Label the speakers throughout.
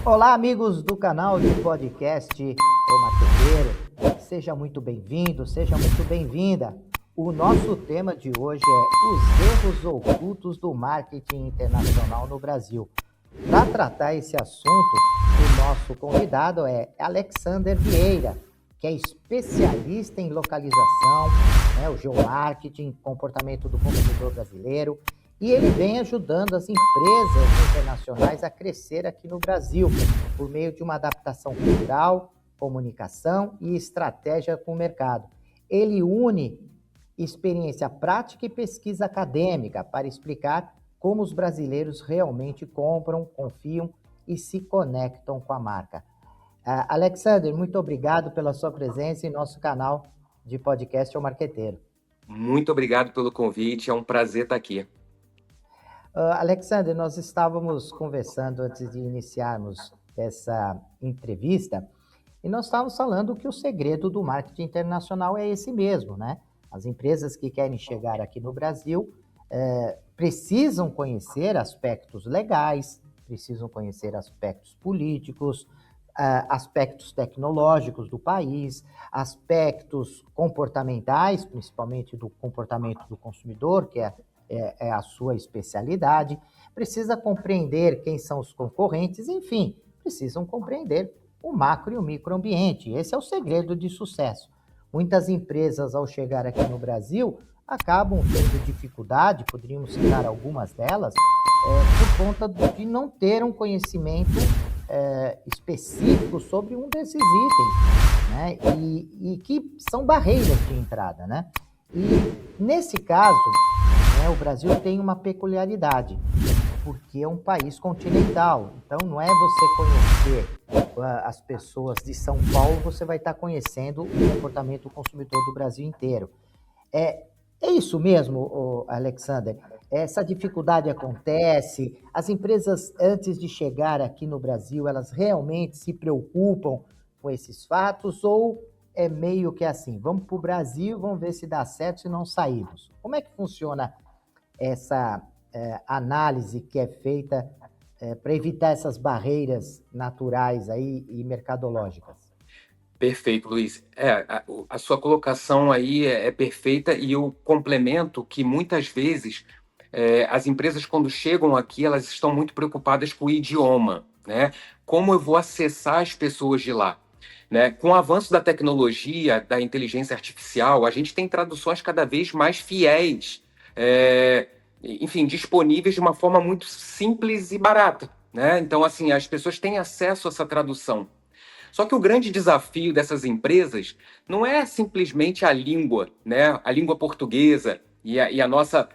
Speaker 1: Olá, amigos do canal de podcast O Marqueteiro. Seja muito bem-vindo, seja muito bem-vinda. O nosso tema de hoje é os erros ocultos do marketing internacional no Brasil. Para tratar esse assunto, o nosso convidado é Alexander Vieira, que é especialista em localização, o geomarketing, comportamento do consumidor brasileiro, e ele vem ajudando as empresas internacionais a crescer aqui no Brasil, por meio de uma adaptação cultural, comunicação e estratégia com o mercado. Ele une experiência prática e pesquisa acadêmica para explicar como os brasileiros realmente compram, confiam e se conectam com a marca. Alexander, muito obrigado pela sua presença em nosso canal de podcast O Marqueteiro.
Speaker 2: Muito obrigado pelo convite, é um prazer estar aqui.
Speaker 1: Alexander, nós estávamos conversando antes de iniciarmos essa entrevista e nós estávamos falando que o segredo do marketing internacional é esse mesmo, né? As empresas que querem chegar aqui no Brasil precisam conhecer aspectos legais, precisam conhecer aspectos políticos, aspectos tecnológicos do país, aspectos comportamentais, principalmente do comportamento do consumidor, que é a sua especialidade, precisa compreender quem são os concorrentes, enfim, precisam compreender o macro e o microambiente. Esse é o segredo de sucesso. Muitas empresas, ao chegar aqui no Brasil, acabam tendo dificuldade, poderíamos citar algumas delas, por conta de não ter um conhecimento específico sobre um desses itens, né? E que são barreiras de entrada, né? E nesse caso, o Brasil tem uma peculiaridade, porque é um país continental. Então, não é você conhecer as pessoas de São Paulo, você vai estar conhecendo o comportamento do consumidor do Brasil inteiro. É isso mesmo, Alexander? Essa dificuldade acontece? As empresas, antes de chegar aqui no Brasil, elas realmente se preocupam com esses fatos? Ou é meio que assim, vamos para o Brasil, vamos ver se dá certo, se não saímos? Como é que funciona essa análise que é feita para evitar essas barreiras naturais aí e mercadológicas?
Speaker 2: Perfeito, Luiz. A sua colocação aí é perfeita e eu complemento que muitas vezes as empresas, quando chegam aqui, elas estão muito preocupadas com o idioma, né? Como eu vou acessar as pessoas de lá? Né? Com o avanço da tecnologia, da inteligência artificial, a gente tem traduções cada vez mais fiéis, enfim, disponíveis de uma forma muito simples e barata, né? Então, assim, as pessoas têm acesso a essa tradução. Só que o grande desafio dessas empresas não é simplesmente a língua, né? A língua portuguesa e a nossa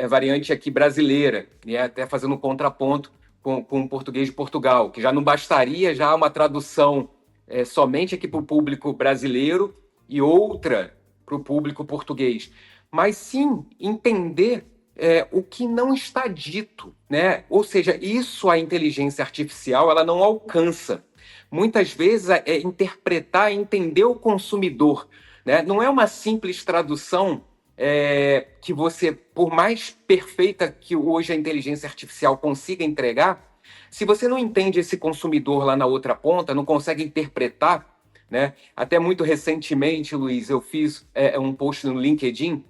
Speaker 2: variante aqui brasileira, e até fazendo um contraponto com o português de Portugal, que já não bastaria já uma tradução somente aqui para o público brasileiro e outra para o público português, mas sim entender o que não está dito, né? Ou seja, isso a inteligência artificial ela não alcança. Muitas vezes é interpretar e entender o consumidor, né? Não é uma simples tradução que você, por mais perfeita que hoje a inteligência artificial consiga entregar, se você não entende esse consumidor lá na outra ponta, não consegue interpretar, né? Até muito recentemente, Luiz, eu fiz um post no LinkedIn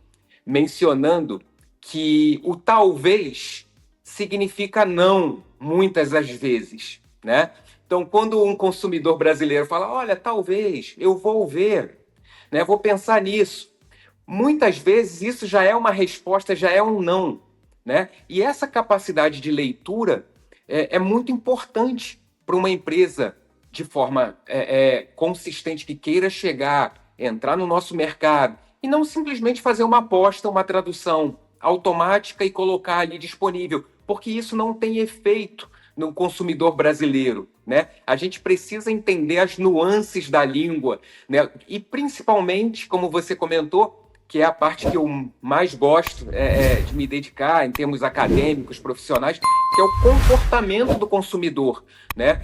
Speaker 2: mencionando que o talvez significa não, muitas das vezes, né? Então, quando um consumidor brasileiro fala, olha, talvez, eu vou ver, né? Vou pensar nisso. Muitas vezes isso já é uma resposta, já é um não, né? E essa capacidade de leitura é muito importante para uma empresa de forma consistente que queira chegar, entrar no nosso mercado e não simplesmente fazer uma aposta, uma tradução automática e colocar ali disponível, porque isso não tem efeito no consumidor brasileiro, né? A gente precisa entender as nuances da língua, né? E principalmente, como você comentou, que é a parte que eu mais gosto de me dedicar em termos acadêmicos, profissionais, que é o comportamento do consumidor, né?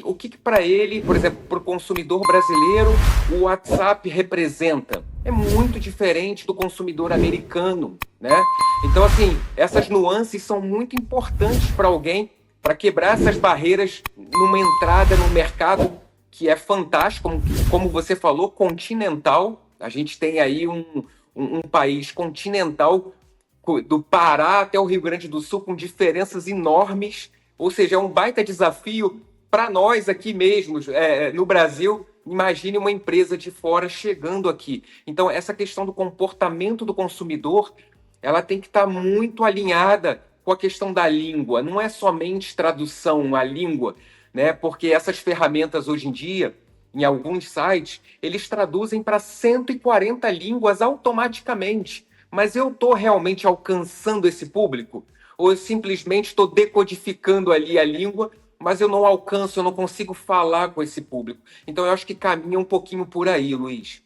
Speaker 2: O que para ele, por exemplo, para o consumidor brasileiro, o WhatsApp representa? É muito diferente do consumidor americano, né? Então, assim, essas nuances são muito importantes para alguém para quebrar essas barreiras numa entrada no mercado que é fantástico, como você falou, continental. A gente tem aí um país continental, do Pará até o Rio Grande do Sul, com diferenças enormes. Ou seja, é um baita desafio para nós aqui mesmo, no Brasil. Imagine uma empresa de fora chegando aqui. Então, essa questão do comportamento do consumidor, ela tem que estar muito alinhada com a questão da língua. Não é somente tradução à língua, né? Porque essas ferramentas hoje em dia, em alguns sites, eles traduzem para 140 línguas automaticamente. Mas eu estou realmente alcançando esse público? Ou eu simplesmente estou decodificando ali a língua, mas eu não alcanço, eu não consigo falar com esse público? Então eu acho que caminha um pouquinho por aí, Luiz.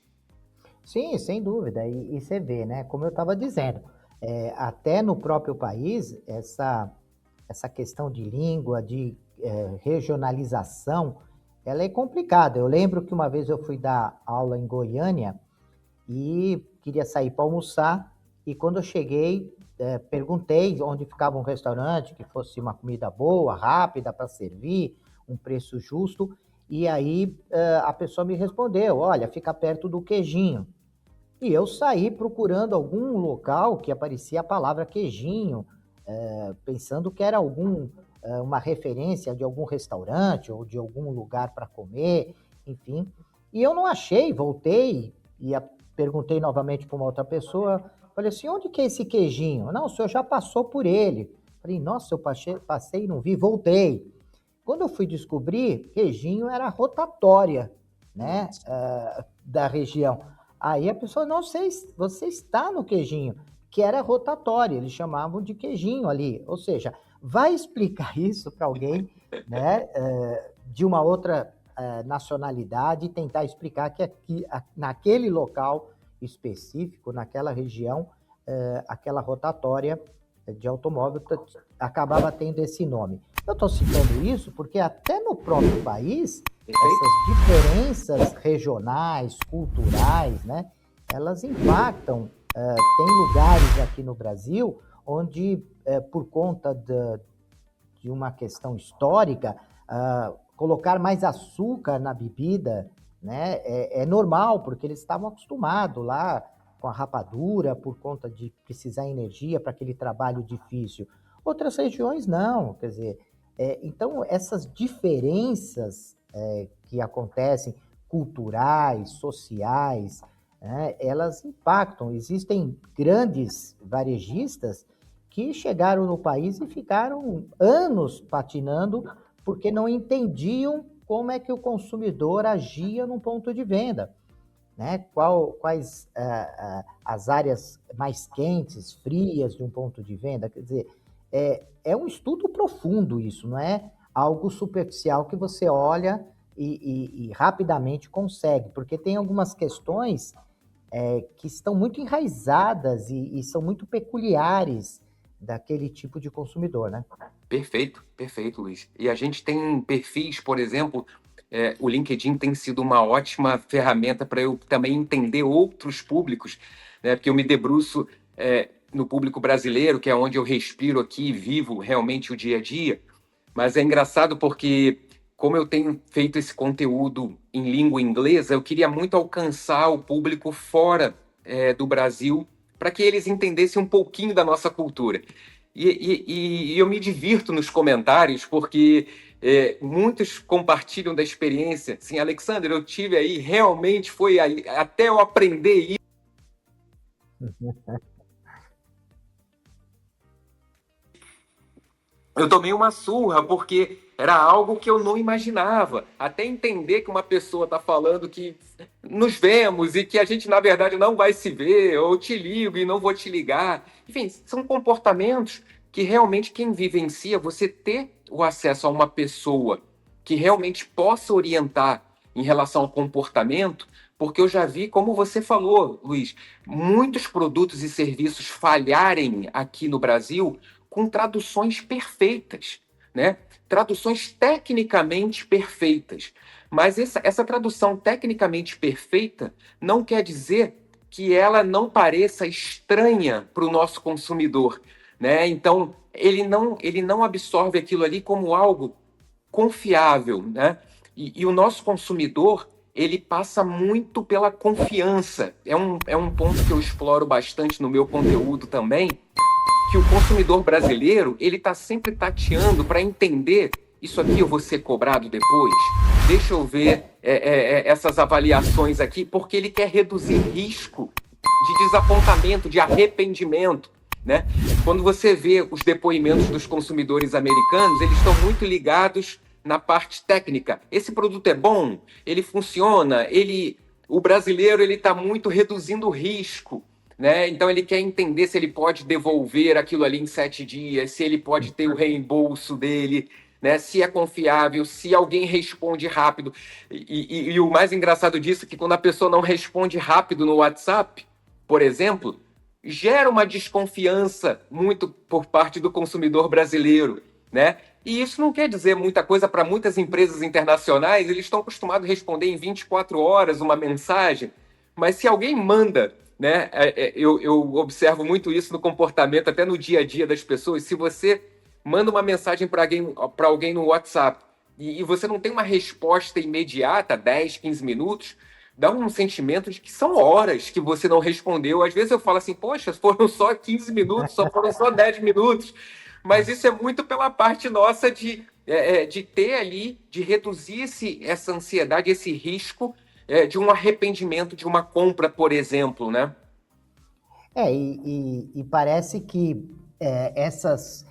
Speaker 1: Sim, sem dúvida. E você vê, né? Como eu estava dizendo, até no próprio país, essa questão de língua, de regionalização, ela é complicada. Eu lembro que uma vez eu fui dar aula em Goiânia e queria sair para almoçar, e quando eu cheguei, perguntei onde ficava um restaurante que fosse uma comida boa, rápida para servir, um preço justo, e aí a pessoa me respondeu, olha, fica perto do Queijinho. E eu saí procurando algum local que aparecia a palavra queijinho, pensando que era uma referência de algum restaurante ou de algum lugar para comer, enfim. E eu não achei, voltei e perguntei novamente para uma outra pessoa, falei assim, onde que é esse queijinho? Não, o senhor já passou por ele. Falei, nossa, eu passei e não vi, voltei. Quando eu fui descobrir, queijinho era rotatória, né, da região. Aí a pessoa, não sei, você está no queijinho, que era rotatória, eles chamavam de queijinho ali. Ou seja, vai explicar isso para alguém, né, de uma outra nacionalidade e tentar explicar que aqui, naquele local específico, naquela região, aquela rotatória de automóvel acabava tendo esse nome. Eu estou citando isso porque até no próprio país, essas diferenças regionais, culturais, né, elas impactam. Tem lugares aqui no Brasil onde, por conta de uma questão histórica, colocar mais açúcar na bebida, né, é normal, porque eles estavam acostumados lá com a rapadura, por conta de precisar de energia para aquele trabalho difícil. Outras regiões não, quer dizer, então essas diferenças que acontecem, culturais, sociais, né, elas impactam. Existem grandes varejistas que chegaram no país e ficaram anos patinando porque não entendiam como é que o consumidor agia num ponto de venda, né? Quais as áreas mais quentes, frias de um ponto de venda. Quer dizer, é um estudo profundo isso, não é algo superficial que você olha e rapidamente consegue, porque tem algumas questões que estão muito enraizadas e são muito peculiares daquele tipo de consumidor, né?
Speaker 2: Perfeito, perfeito, Luiz. E a gente tem perfis, por exemplo, o LinkedIn tem sido uma ótima ferramenta para eu também entender outros públicos, né? Porque eu me debruço no público brasileiro, que é onde eu respiro aqui e vivo realmente o dia a dia. Mas é engraçado porque, como eu tenho feito esse conteúdo em língua inglesa, eu queria muito alcançar o público fora do Brasil, para que eles entendessem um pouquinho da nossa cultura. E eu me divirto nos comentários, porque muitos compartilham da experiência. Assim, Alexander, eu tive aí, realmente foi aí, até eu aprender isso. Eu tomei uma surra, porque era algo que eu não imaginava. Até entender que uma pessoa está falando que nos vemos e que a gente, na verdade, não vai se ver, ou te ligo e não vou te ligar. Enfim, são comportamentos que realmente quem vivencia, você ter o acesso a uma pessoa que realmente possa orientar em relação ao comportamento, porque eu já vi, como você falou, Luiz, muitos produtos e serviços falharem aqui no Brasil com traduções perfeitas, né? Traduções tecnicamente perfeitas. Mas essa tradução tecnicamente perfeita não quer dizer que ela não pareça estranha para o nosso consumidor. né? Então, ele não absorve aquilo ali como algo confiável, né? E o nosso consumidor, ele passa muito pela confiança. É um ponto que eu exploro bastante no meu conteúdo também, que o consumidor brasileiro, ele está sempre tateando para entender: isso aqui eu vou ser cobrado depois? Deixa eu ver essas avaliações aqui, porque ele quer reduzir risco de desapontamento, de arrependimento, né? Quando você vê os depoimentos dos consumidores americanos, eles estão muito ligados na parte técnica. Esse produto é bom? Ele funciona? O brasileiro ele está muito reduzindo o risco, né? Então ele quer entender se ele pode devolver aquilo ali em 7 dias, se ele pode ter o reembolso dele, né? Se é confiável, se alguém responde rápido. E o mais engraçado disso é que quando a pessoa não responde rápido no WhatsApp, por exemplo, gera uma desconfiança muito por parte do consumidor brasileiro, né? E isso não quer dizer muita coisa para muitas empresas internacionais, eles estão acostumados a responder em 24 horas uma mensagem, mas se alguém manda, né? Eu observo muito isso no comportamento, até no dia a dia das pessoas. Se você manda uma mensagem para alguém no WhatsApp e você não tem uma resposta imediata, 10, 15 minutos, dá um sentimento de que são horas que você não respondeu. Às vezes eu falo assim, poxa, foram só 15 minutos, só foram só 10 minutos. Mas isso é muito pela parte nossa de ter ali, de reduzir essa ansiedade, esse risco de um arrependimento de uma compra, por exemplo, né?
Speaker 1: E parece que essas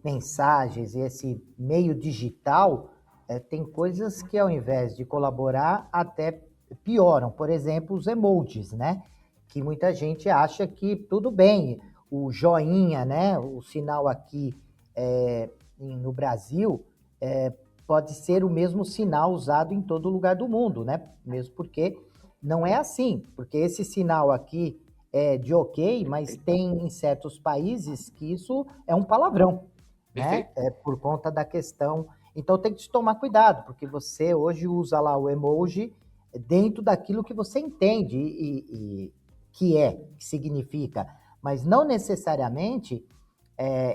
Speaker 1: mensagens, esse meio digital, tem coisas que, ao invés de colaborar, até pioram. Por exemplo, os emojis, né? Que muita gente acha que tudo bem, o joinha, né? O sinal aqui no Brasil pode ser o mesmo sinal usado em todo lugar do mundo, né? Mesmo porque não é assim, porque esse sinal aqui de ok, mas tem em certos países que isso é um palavrão, né?
Speaker 2: Perfeito.
Speaker 1: Por conta da questão. Então tem que se tomar cuidado, porque você hoje usa lá o emoji dentro daquilo que você entende que significa, mas não necessariamente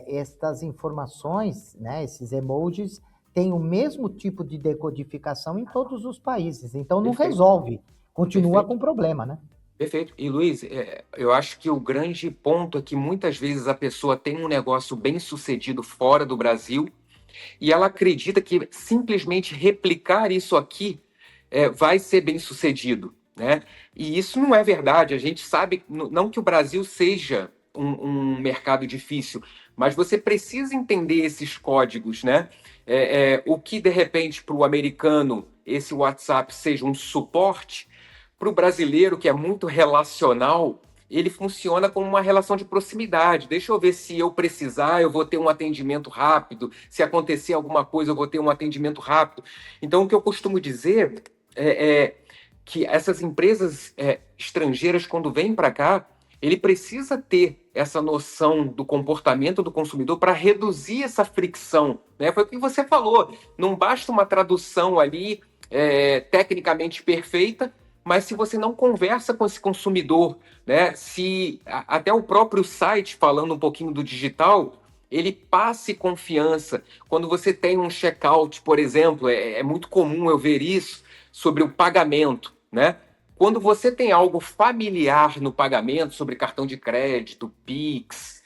Speaker 1: estas informações, né, esses emojis, têm o mesmo tipo de decodificação em todos os países. Então não
Speaker 2: Perfeito,
Speaker 1: resolve, continua
Speaker 2: perfeito,
Speaker 1: com problema, né?
Speaker 2: perfeito. E Luiz, eu acho que o grande ponto é que muitas vezes a pessoa tem um negócio bem sucedido fora do Brasil e ela acredita que simplesmente replicar isso aqui vai ser bem sucedido, né? E isso não é verdade. A gente sabe, não que o Brasil seja um mercado difícil, mas você precisa entender esses códigos, né? O que de repente para o americano esse WhatsApp seja um suporte, para o brasileiro que é muito relacional, ele funciona como uma relação de proximidade. Deixa eu ver se eu precisar, eu vou ter um atendimento rápido. Se acontecer alguma coisa, eu vou ter um atendimento rápido. Então, o que eu costumo dizer é que essas empresas estrangeiras, quando vêm para cá, ele precisa ter essa noção do comportamento do consumidor para reduzir essa fricção, né? Foi o que você falou. Não basta uma tradução ali tecnicamente perfeita, mas se você não conversa com esse consumidor, né? Se até o próprio site, falando um pouquinho do digital, ele passe confiança. Quando você tem um checkout, por exemplo, é muito comum eu ver isso sobre o pagamento, né? Quando você tem algo familiar no pagamento, sobre cartão de crédito, Pix,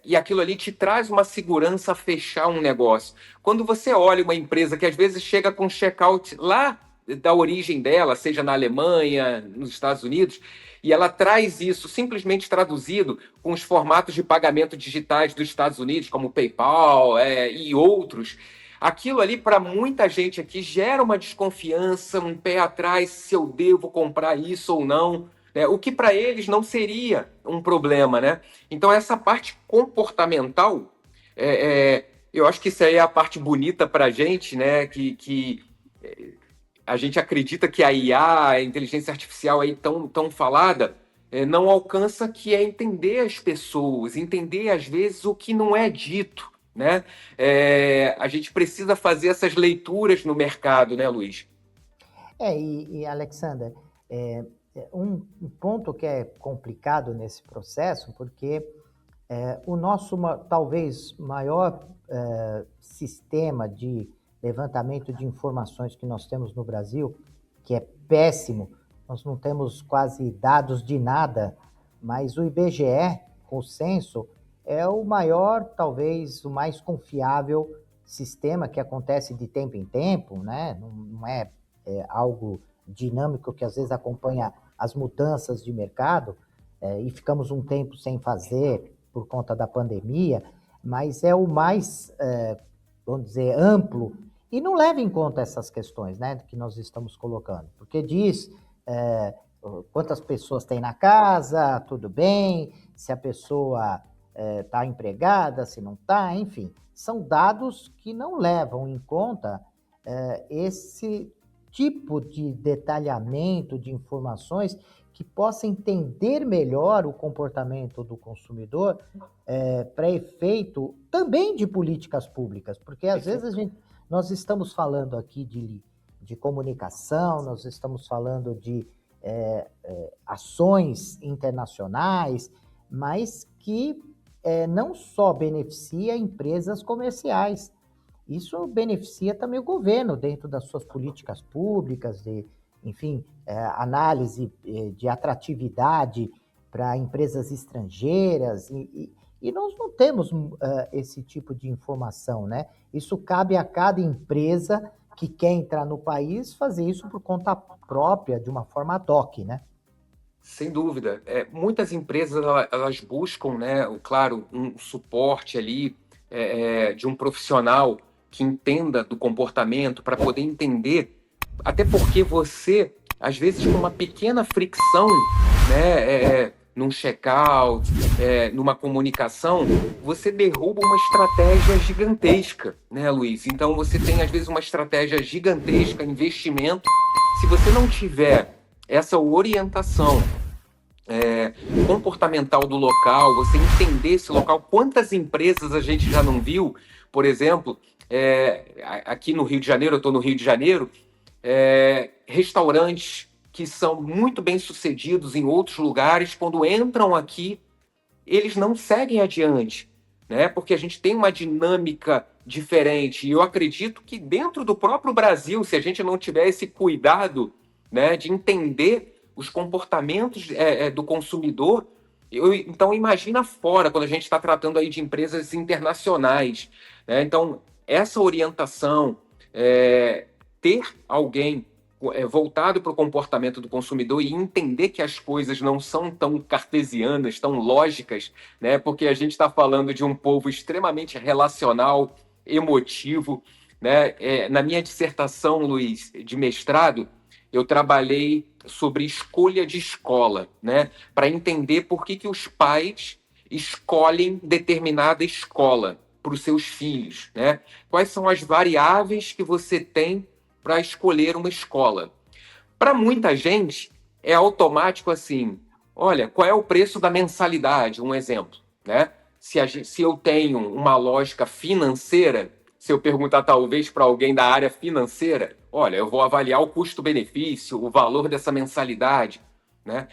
Speaker 2: e aquilo ali te traz uma segurança a fechar um negócio. Quando você olha uma empresa que às vezes chega com checkout lá da origem dela, seja na Alemanha, nos Estados Unidos, e ela traz isso simplesmente traduzido com os formatos de pagamento digitais dos Estados Unidos, como o PayPal e outros. Aquilo ali, para muita gente aqui, gera uma desconfiança, um pé atrás se eu devo comprar isso ou não. Né? O que para eles não seria um problema, né? Então, essa parte comportamental, eu acho que isso aí é a parte bonita para a gente, né? Que a gente acredita que a IA, a inteligência artificial aí tão falada, não alcança, que é entender as pessoas, entender às vezes o que não é dito, né? A gente precisa fazer essas leituras no mercado, né, Luiz?
Speaker 1: Alexander, um ponto que é complicado nesse processo, porque O nosso, talvez, maior sistema de levantamento de informações que nós temos no Brasil, que é péssimo, nós não temos quase dados de nada, mas o IBGE, com o censo, é o maior, talvez, o mais confiável sistema que acontece de tempo em tempo, né? Não é algo dinâmico que às vezes acompanha as mudanças de mercado, e ficamos um tempo sem fazer por conta da pandemia, mas é o mais, vamos dizer, amplo e não leva em conta essas questões, né, que nós estamos colocando, porque diz quantas pessoas tem na casa, tudo bem, se a pessoa está empregada, se não está, enfim, são dados que não levam em conta esse tipo de detalhamento de informações que possa entender melhor o comportamento do consumidor para efeito também de políticas públicas, porque às vezes nós estamos falando aqui de comunicação, nós estamos falando de ações internacionais, mas que não só beneficia empresas comerciais, isso beneficia também o governo dentro das suas políticas públicas, enfim, análise de atratividade para empresas estrangeiras, e nós não temos esse tipo de informação, né? Isso cabe a cada empresa que quer entrar no país fazer isso por conta própria, de uma forma ad hoc, né?
Speaker 2: Sem dúvida. Muitas empresas elas buscam, né, claro, um suporte ali de um profissional que entenda do comportamento para poder entender, até porque você, às vezes, com uma pequena fricção, né, num check-out, numa comunicação, você derruba uma estratégia gigantesca, né, Luiz? Então você tem, às vezes, uma estratégia gigantesca, investimento. Se você não tiver essa orientação comportamental do local, você entender esse local, quantas empresas a gente já não viu, por exemplo, aqui no Rio de Janeiro, eu estou no Rio de Janeiro, restaurantes que são muito bem sucedidos em outros lugares, quando entram aqui, eles não seguem adiante, né? Porque a gente tem uma dinâmica diferente. E eu acredito que dentro do próprio Brasil, se a gente não tiver esse cuidado, né, de entender os comportamentos do consumidor, então imagina fora, quando a gente está tratando aí de empresas internacionais, né? Então, essa orientação, ter alguém voltado para o comportamento do consumidor e entender que as coisas não são tão cartesianas, tão lógicas, né? Porque a gente está falando de um povo extremamente relacional, emotivo, né? Na minha dissertação, Luiz, de mestrado, eu trabalhei sobre escolha de escola, né? Para entender por que os pais escolhem determinada escola para os seus filhos, né? Quais são as variáveis que você tem para escolher uma escola? Para muita gente, é automático assim, olha, qual é o preço da mensalidade? Um exemplo, né? Se eu tenho uma lógica financeira, se eu perguntar talvez para alguém da área financeira, olha, eu vou avaliar o custo-benefício, o valor dessa mensalidade, né?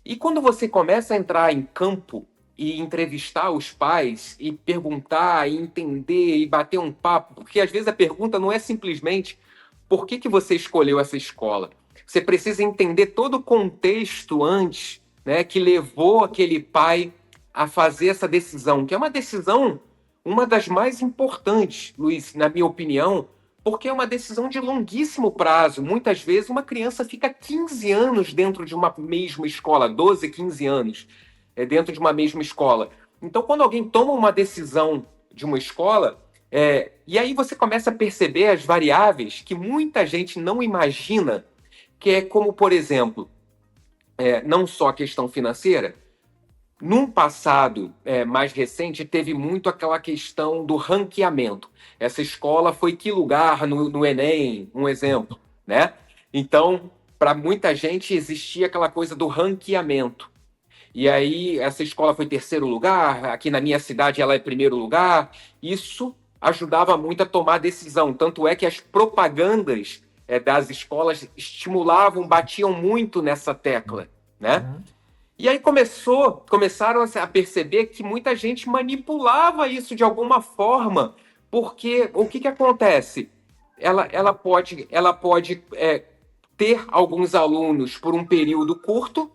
Speaker 2: E quando você começa a entrar em campo e entrevistar os pais e perguntar, e entender, e bater um papo, porque às vezes a pergunta não é simplesmente por que você escolheu essa escola. Você precisa entender todo o contexto antes, né, que levou aquele pai a fazer essa decisão, que é uma decisão, uma das mais importantes, Luiz, na minha opinião, porque é uma decisão de longuíssimo prazo. Muitas vezes uma criança fica 15 anos dentro de uma mesma escola, 12, 15 anos dentro de uma mesma escola. Então, quando alguém toma uma decisão de uma escola, e aí você começa a perceber as variáveis que muita gente não imagina, que é como, por exemplo, não só a questão financeira. Num passado mais recente, teve muito aquela questão do ranqueamento. Essa escola foi que lugar no Enem, um exemplo, né? Então, para muita gente, existia aquela coisa do ranqueamento. E aí, essa escola foi terceiro lugar, aqui na minha cidade ela é primeiro lugar. Isso ajudava muito a tomar a decisão. Tanto é que as propagandas das escolas estimulavam, batiam muito nessa tecla, né? E aí começaram a perceber que muita gente manipulava isso de alguma forma, porque o que acontece? Ela pode ter alguns alunos por um período curto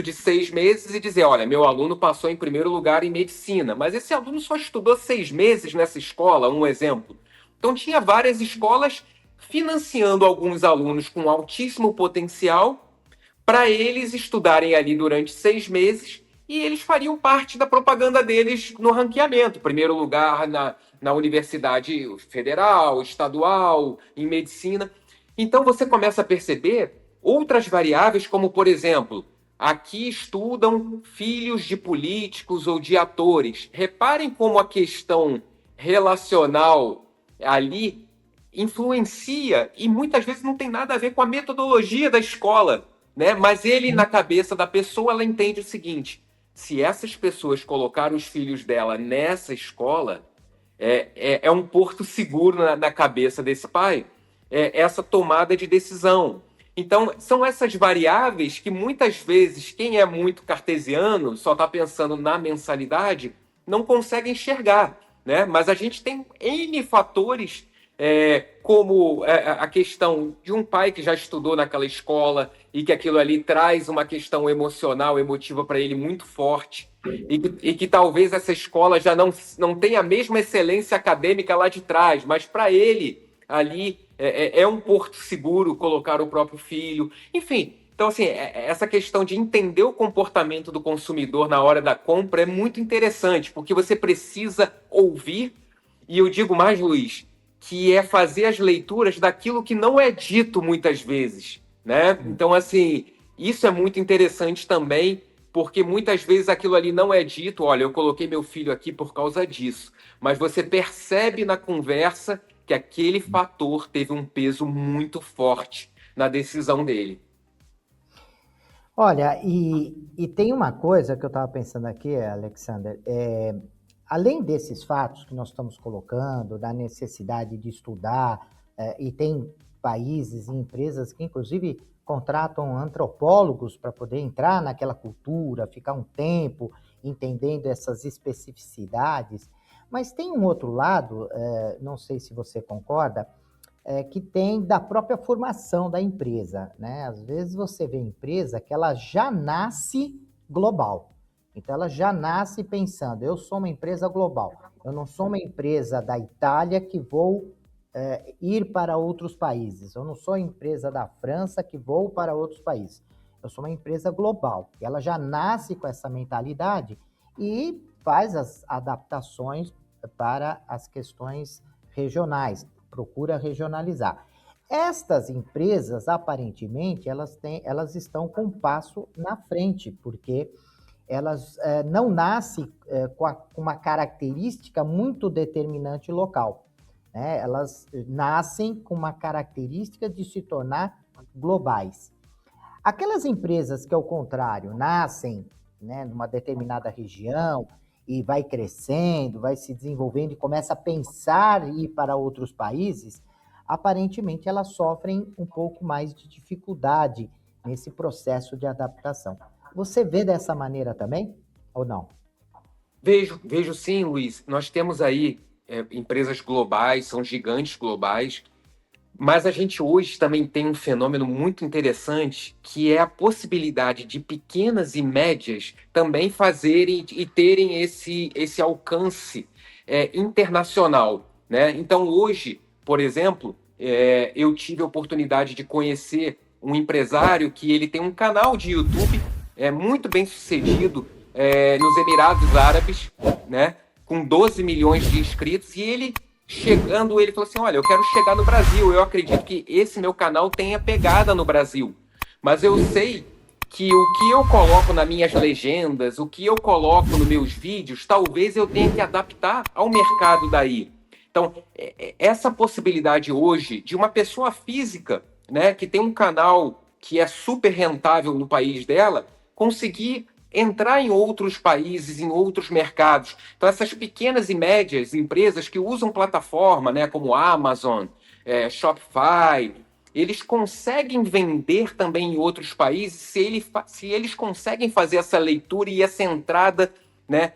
Speaker 2: de 6 meses e dizer, olha, meu aluno passou em primeiro lugar em medicina, mas esse aluno só estudou 6 meses nessa escola, um exemplo. Então tinha várias escolas financiando alguns alunos com altíssimo potencial para eles estudarem ali durante 6 meses e eles fariam parte da propaganda deles no ranqueamento. Primeiro lugar na universidade federal, estadual, em medicina. Então você começa a perceber outras variáveis, como por exemplo, aqui estudam filhos de políticos ou de atores. Reparem como a questão relacional ali influencia e muitas vezes não tem nada a ver com a metodologia da escola, né? Mas ele, na cabeça da pessoa, ela entende o seguinte: se essas pessoas colocaram os filhos dela nessa escola, é um porto seguro na cabeça desse pai, essa tomada de decisão. Então, são essas variáveis que muitas vezes quem é muito cartesiano, só está pensando na mensalidade, não consegue enxergar, né? Mas a gente tem N fatores, como a questão de um pai que já estudou naquela escola e que aquilo ali traz uma questão emocional, emotiva para ele muito forte, e que talvez essa escola já não tenha a mesma excelência acadêmica lá de trás, mas para ele ali é um porto seguro colocar o próprio filho. Enfim, então assim, essa questão de entender o comportamento do consumidor na hora da compra é muito interessante, porque você precisa ouvir, e eu digo mais, Luiz, que é fazer as leituras daquilo que não é dito muitas vezes, né? Então, assim, isso é muito interessante também, porque muitas vezes aquilo ali não é dito, olha, eu coloquei meu filho aqui por causa disso, mas você percebe na conversa que aquele fator teve um peso muito forte na decisão dele.
Speaker 1: Olha, e tem uma coisa que eu estava pensando aqui, Alexander, além desses fatos que nós estamos colocando, da necessidade de estudar, e tem países e empresas que, inclusive, contratam antropólogos para poder entrar naquela cultura, ficar um tempo entendendo essas especificidades, mas tem um outro lado, não sei se você concorda, que tem da própria formação da empresa, né? Às vezes você vê empresa que ela já nasce global. Então ela já nasce pensando, eu sou uma empresa global. Eu não sou uma empresa da Itália que vou ir para outros países. Eu não sou empresa da França que vou para outros países. Eu sou uma empresa global. Ela já nasce com essa mentalidade e faz as adaptações para as questões regionais, procura regionalizar. Estas empresas, aparentemente, elas estão com um passo na frente, porque elas não nascem com uma característica muito determinante local. Né? Elas nascem com uma característica de se tornar globais. Aquelas empresas que, ao contrário, nascem, né, numa determinada região e vai crescendo, vai se desenvolvendo e começa a pensar em ir para outros países, aparentemente elas sofrem um pouco mais de dificuldade nesse processo de adaptação. Você vê dessa maneira também ou não?
Speaker 2: Vejo sim, Luiz. Nós temos aí empresas globais, são gigantes globais. Mas a gente hoje também tem um fenômeno muito interessante, que é a possibilidade de pequenas e médias também fazerem e terem esse alcance internacional, né? Então, hoje, por exemplo, eu tive a oportunidade de conhecer um empresário que ele tem um canal de YouTube muito bem sucedido nos Emirados Árabes, né? Com 12 milhões de inscritos, e ele falou assim: olha, eu quero chegar no Brasil. Eu acredito que esse meu canal tenha pegada no Brasil. Mas eu sei que o que eu coloco nas minhas legendas, o que eu coloco nos meus vídeos, talvez eu tenha que adaptar ao mercado daí. Então, essa possibilidade hoje de uma pessoa física, né, que tem um canal que é super rentável no país dela, conseguir entrar em outros países, em outros mercados. Então, essas pequenas e médias empresas que usam plataforma, né, como Amazon, Shopify, eles conseguem vender também em outros países se eles conseguem fazer essa leitura e essa entrada, né?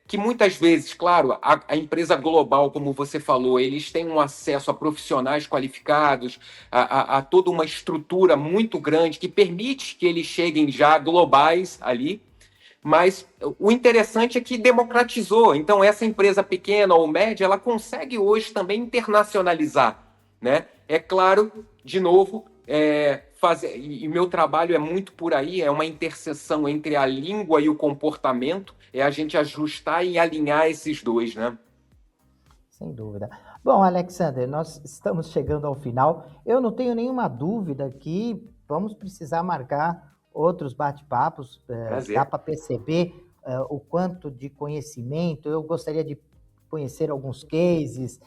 Speaker 2: Que muitas vezes, claro, a empresa global, como você falou, eles têm um acesso a profissionais qualificados, a toda uma estrutura muito grande que permite que eles cheguem já globais ali, mas o interessante é que democratizou. Então, essa empresa pequena ou média, ela consegue hoje também internacionalizar, né? É claro, de novo, e meu trabalho é muito por aí, é uma interseção entre a língua e o comportamento, é a gente ajustar e alinhar esses dois, né?
Speaker 1: Sem dúvida. Bom, Alexander, nós estamos chegando ao final. Eu não tenho nenhuma dúvida que vamos precisar marcar outros bate-papos. Dá
Speaker 2: Prazer.
Speaker 1: para perceber o quanto de conhecimento. Eu gostaria de conhecer alguns cases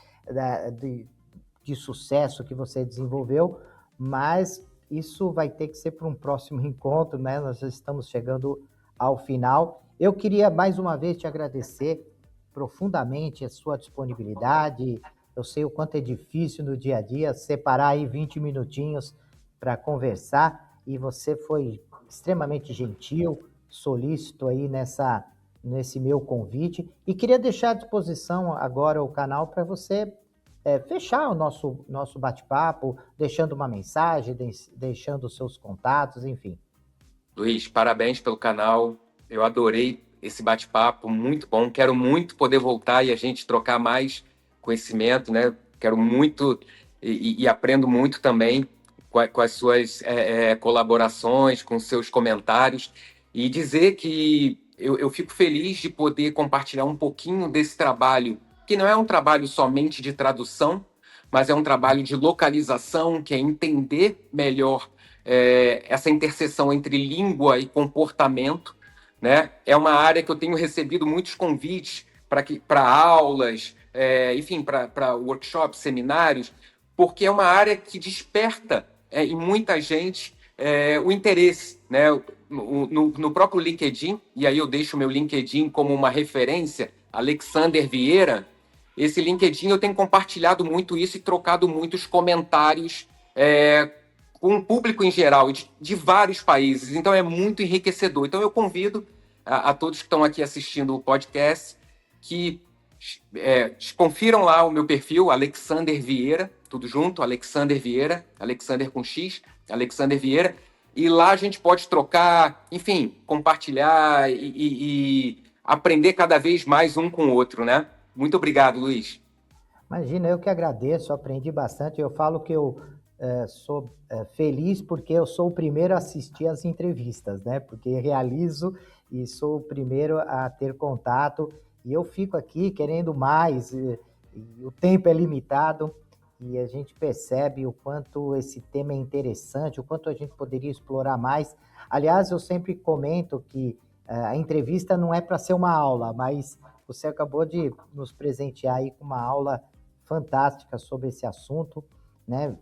Speaker 1: de sucesso que você desenvolveu, mas isso vai ter que ser para um próximo encontro, né? Nós já estamos chegando ao final. Eu queria mais uma vez te agradecer profundamente a sua disponibilidade. Eu sei o quanto é difícil no dia a dia separar aí 20 minutinhos para conversar e você foi extremamente gentil, solícito aí nesse meu convite e queria deixar à disposição agora o canal para você fechar o nosso bate-papo, deixando uma mensagem, deixando os seus contatos, enfim.
Speaker 2: Luiz, parabéns pelo canal. Eu adorei esse bate-papo, muito bom. Quero muito poder voltar e a gente trocar mais conhecimento, né? Quero muito e aprendo muito também com as suas colaborações, com seus comentários. E dizer que eu fico feliz de poder compartilhar um pouquinho desse trabalho, que não é um trabalho somente de tradução, mas é um trabalho de localização, que é entender melhor essa interseção entre língua e comportamento, né? É uma área que eu tenho recebido muitos convites para aulas, enfim, para workshops, seminários, porque é uma área que desperta em muita gente o interesse, né? No próprio LinkedIn, e aí eu deixo o meu LinkedIn como uma referência, Alexander Vieira. Esse LinkedIn eu tenho compartilhado muito isso e trocado muitos comentários com o público em geral, de vários países. Então é muito enriquecedor. Então eu convido a todos que estão aqui assistindo o podcast que confiram lá o meu perfil, Alexander Vieira, tudo junto, Alexander Vieira, Alexander com X, Alexander Vieira, e lá a gente pode trocar, enfim, compartilhar e aprender cada vez mais um com o outro, né? Muito obrigado, Luiz.
Speaker 1: Imagina, eu que agradeço, aprendi bastante. Eu falo que eu sou feliz porque eu sou o primeiro a assistir às entrevistas, né? Porque realizo e sou o primeiro a ter contato. E eu fico aqui querendo mais, e o tempo é limitado, e a gente percebe o quanto esse tema é interessante, o quanto a gente poderia explorar mais. Aliás, eu sempre comento que a entrevista não é para ser uma aula, mas você acabou de nos presentear aí com uma aula fantástica sobre esse assunto, né?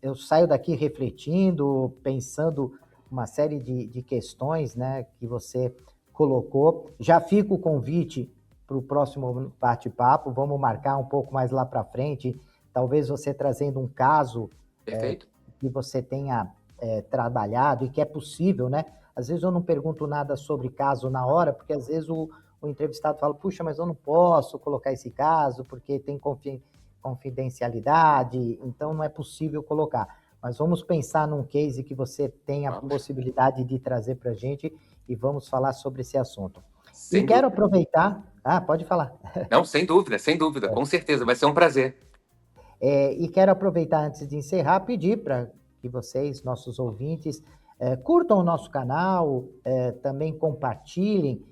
Speaker 1: Eu saio daqui refletindo, pensando uma série de questões, né, que você colocou. Já fica o convite para o próximo bate-papo, vamos marcar um pouco mais lá para frente, talvez você trazendo um caso
Speaker 2: Perfeito?
Speaker 1: que você tenha trabalhado e que é possível, né? Às vezes eu não pergunto nada sobre caso na hora, porque às vezes o entrevistado fala, puxa, mas eu não posso colocar esse caso porque tem confidencialidade, então não é possível colocar. Mas vamos pensar num case que você tem a
Speaker 2: Vamos.
Speaker 1: possibilidade de trazer para a gente e vamos falar sobre esse assunto. E
Speaker 2: Sem
Speaker 1: quero
Speaker 2: dúvida.
Speaker 1: aproveitar. Ah, pode falar.
Speaker 2: Não, sem dúvida, com certeza, vai ser um prazer.
Speaker 1: E quero aproveitar antes de encerrar, pedir para que vocês, nossos ouvintes, curtam o nosso canal, também compartilhem.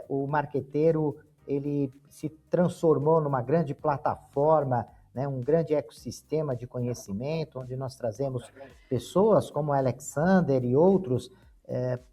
Speaker 1: O Marqueteiro, ele se transformou numa grande plataforma, né, um grande ecossistema de conhecimento, onde nós trazemos pessoas como o Alexander e outros,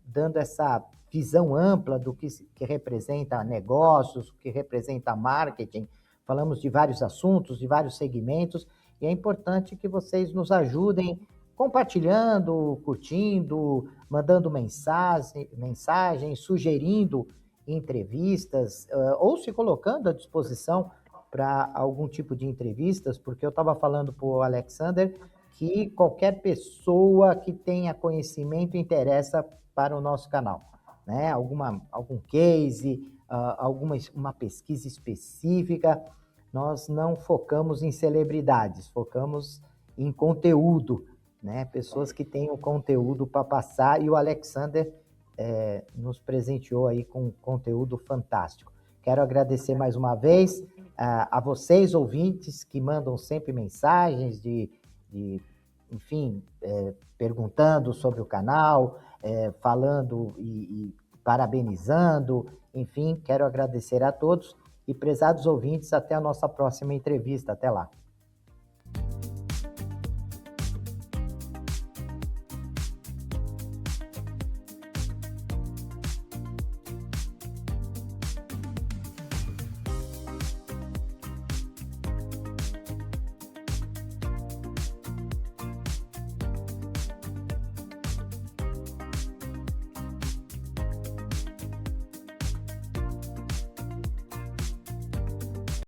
Speaker 1: dando essa visão ampla do que representa negócios, o que representa marketing. Falamos de vários assuntos, de vários segmentos, e é importante que vocês nos ajudem compartilhando, curtindo, mandando mensagens, sugerindo entrevistas, ou se colocando à disposição para algum tipo de entrevistas, porque eu estava falando para o Alexander que qualquer pessoa que tenha conhecimento interessa para o nosso canal, né? Algum case, uma pesquisa específica. Nós não focamos em celebridades, focamos em conteúdo, né? Pessoas que tenham conteúdo para passar, e o Alexander nos presenteou aí com conteúdo fantástico. Quero agradecer mais uma vez a vocês, ouvintes, que mandam sempre mensagens enfim, perguntando sobre o canal, falando e parabenizando. Enfim, quero agradecer a todos e, prezados ouvintes, até a nossa próxima entrevista. Até lá.